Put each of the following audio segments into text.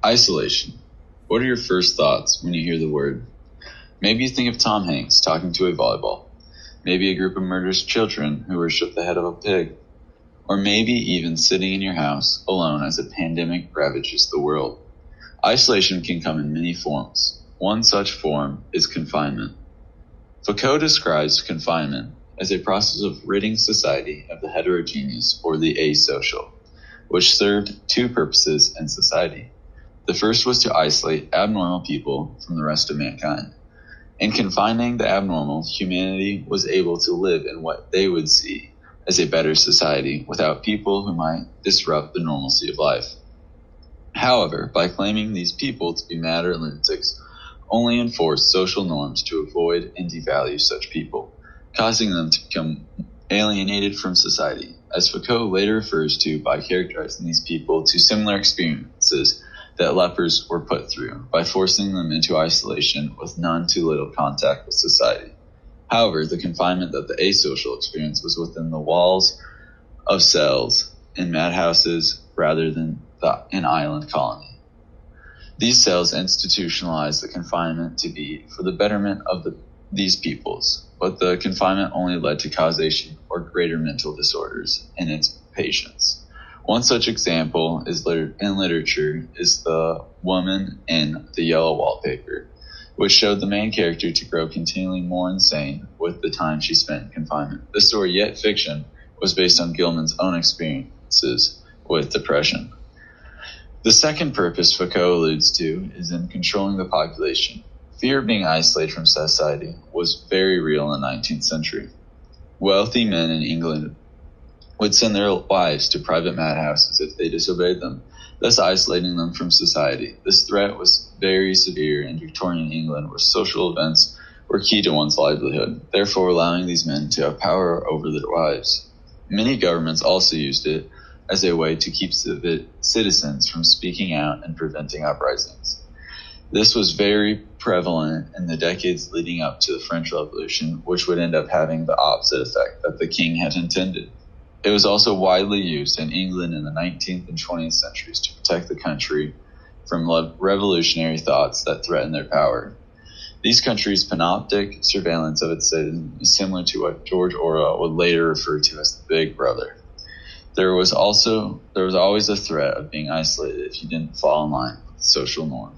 Isolation. What are your first thoughts when you hear the word? Maybe you think of Tom Hanks talking to a volleyball. Maybe a group of murderous children who worship the head of a pig. Or maybe even sitting in your house alone as a pandemic ravages the world. Isolation can come in many forms. One such form is confinement. Foucault describes confinement as a process of ridding society of the heterogeneous or the asocial, which served two purposes in society. The first was to isolate abnormal people from the rest of mankind. In confining the abnormal, humanity was able to live in what they would see as a better society without people who might disrupt the normalcy of life. However, by claiming these people to be mad or lunatics, only enforced social norms to avoid and devalue such people, causing them to become alienated from society, as Foucault later refers to by characterizing these people to similar experiences that lepers were put through, by forcing them into isolation with none too little contact with society. However, the confinement that the asocial experienced was within the walls of cells in madhouses rather than an island colony. These cells institutionalized the confinement to be for the betterment of these peoples, but the confinement only led to causation or greater mental disorders in its patients. One such example in literature is The Woman in the Yellow Wallpaper, which showed the main character to grow continually more insane with the time she spent in confinement. This story, yet fiction, was based on Gilman's own experiences with depression. The second purpose Foucault alludes to is in controlling the population. Fear of being isolated from society was very real in the 19th century. Wealthy men in England would send their wives to private madhouses if they disobeyed them, thus isolating them from society. This threat was very severe in Victorian England, where social events were key to one's livelihood, therefore allowing these men to have power over their wives. Many governments also used it as a way to keep citizens from speaking out and preventing uprisings. This was very prevalent in the decades leading up to the French Revolution, which would end up having the opposite effect that the king had intended. It was also widely used in England in the 19th and 20th centuries to protect the country from revolutionary thoughts that threatened their power. These countries' panoptic surveillance of its citizens is similar to what George Orwell would later refer to as the Big Brother. There was always a threat of being isolated if you didn't fall in line with the social norm.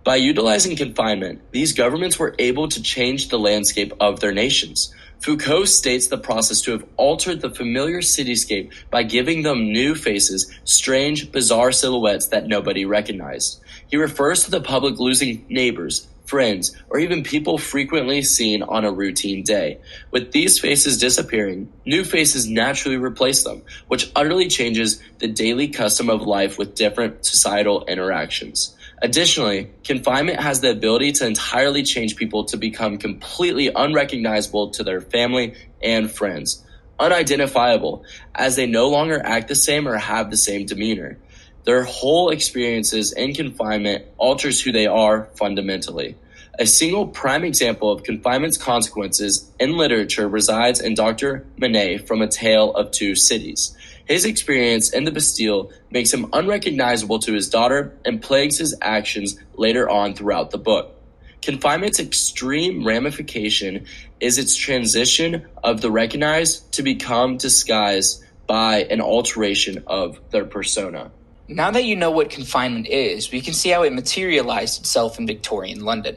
By utilizing confinement, these governments were able to change the landscape of their nations. Foucault states the process to have altered the familiar cityscape by giving them new faces, strange, bizarre silhouettes that nobody recognized. He refers to the public losing neighbors, friends, or even people frequently seen on a routine day. With these faces disappearing, new faces naturally replace them, which utterly changes the daily custom of life with different societal interactions. Additionally, confinement has the ability to entirely change people to become completely unrecognizable to their family and friends, unidentifiable, as they no longer act the same or have the same demeanor. Their whole experiences in confinement alters who they are fundamentally. A single prime example of confinement's consequences in literature resides in Dr. Manet from A Tale of Two Cities. His experience in the Bastille makes him unrecognizable to his daughter and plagues his actions later on throughout the book. Confinement's extreme ramification is its transition of the recognized to become disguised by an alteration of their persona. Now that you know what confinement is, we can see how it materialized itself in Victorian London.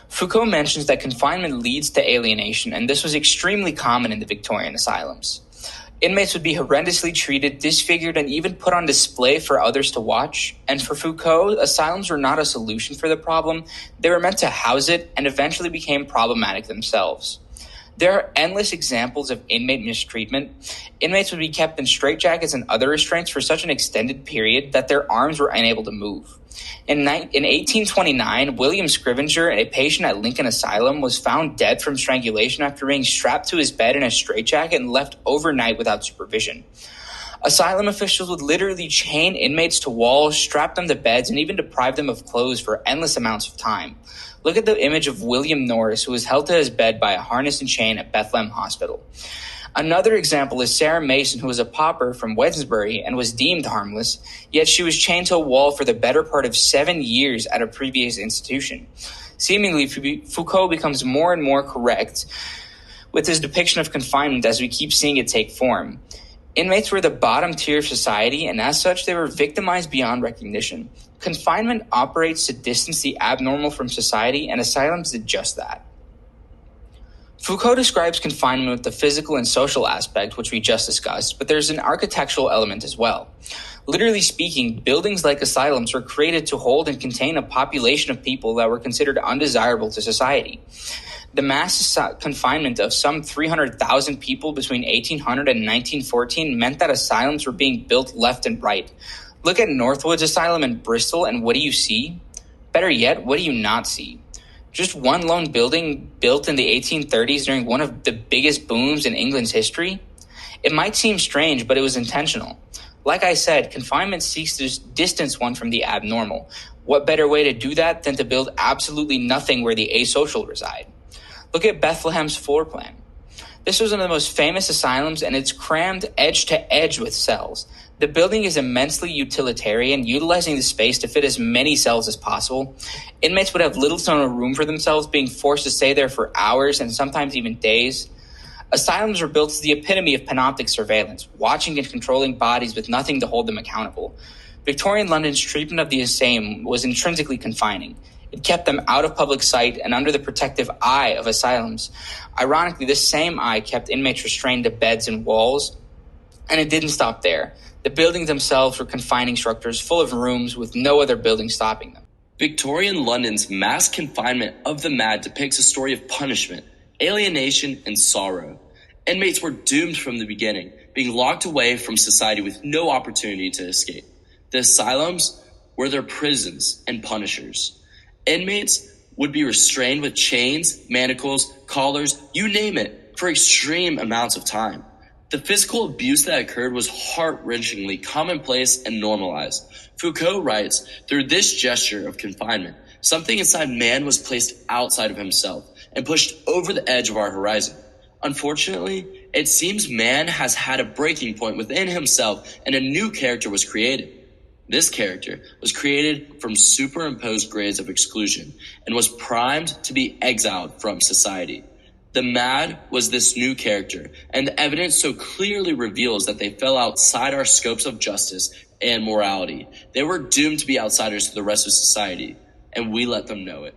Foucault mentions that confinement leads to alienation, and this was extremely common in the Victorian asylums. Inmates would be horrendously treated, disfigured, and even put on display for others to watch. And for Foucault, asylums were not a solution for the problem. They were meant to house it and eventually became problematic themselves. There are endless examples of inmate mistreatment. Inmates would be kept in straitjackets and other restraints for such an extended period that their arms were unable to move. In 1829, William Scrivenger, a patient at Lincoln Asylum, was found dead from strangulation after being strapped to his bed in a straitjacket and left overnight without supervision. Asylum officials would literally chain inmates to walls, strap them to beds, and even deprive them of clothes for endless amounts of time. Look at the image of William Norris, who was held to his bed by a harness and chain at Bethlehem Hospital. Another example is Sarah Mason, who was a pauper from Wednesbury and was deemed harmless, yet she was chained to a wall for the better part of 7 years at a previous institution. Seemingly, Foucault becomes more and more correct with his depiction of confinement as we keep seeing it take form. Inmates were the bottom tier of society, and as such, they were victimized beyond recognition. Confinement operates to distance the abnormal from society, and asylums did just that. Foucault describes confinement with the physical and social aspect, which we just discussed, but there's an architectural element as well. Literally speaking, buildings like asylums were created to hold and contain a population of people that were considered undesirable to society. The mass confinement of some 300,000 people between 1800 and 1914 meant that asylums were being built left and right. Look at Northwoods Asylum in Bristol, and what do you see? Better yet, what do you not see? Just one lone building built in the 1830s during one of the biggest booms in England's history? It might seem strange, but it was intentional. Like I said, confinement seeks to distance one from the abnormal. What better way to do that than to build absolutely nothing where the asocial reside? Look at Bethlehem's floor plan. This was one of the most famous asylums, and it's crammed edge to edge with cells. The building is immensely utilitarian, utilizing the space to fit as many cells as possible. Inmates would have little to no room for themselves, being forced to stay there for hours and sometimes even days. Asylums were built as the epitome of panoptic surveillance, watching and controlling bodies with nothing to hold them accountable. Victorian London's treatment of the insane was intrinsically confining. It kept them out of public sight and under the protective eye of asylums. Ironically, this same eye kept inmates restrained to beds and walls, and it didn't stop there. The buildings themselves were confining structures full of rooms with no other building stopping them. Victorian London's mass confinement of the mad depicts a story of punishment, alienation, and sorrow. Inmates were doomed from the beginning, being locked away from society with no opportunity to escape. The asylums were their prisons and punishers. Inmates would be restrained with chains, manacles, collars, you name it, for extreme amounts of time. The physical abuse that occurred was heart-wrenchingly commonplace and normalized. Foucault writes, through this gesture of confinement, something inside man was placed outside of himself and pushed over the edge of our horizon. Unfortunately, it seems man has had a breaking point within himself and a new character was created. This character was created from superimposed grades of exclusion and was primed to be exiled from society. The mad was this new character, and the evidence so clearly reveals that they fell outside our scopes of justice and morality. They were doomed to be outsiders to the rest of society, and we let them know it.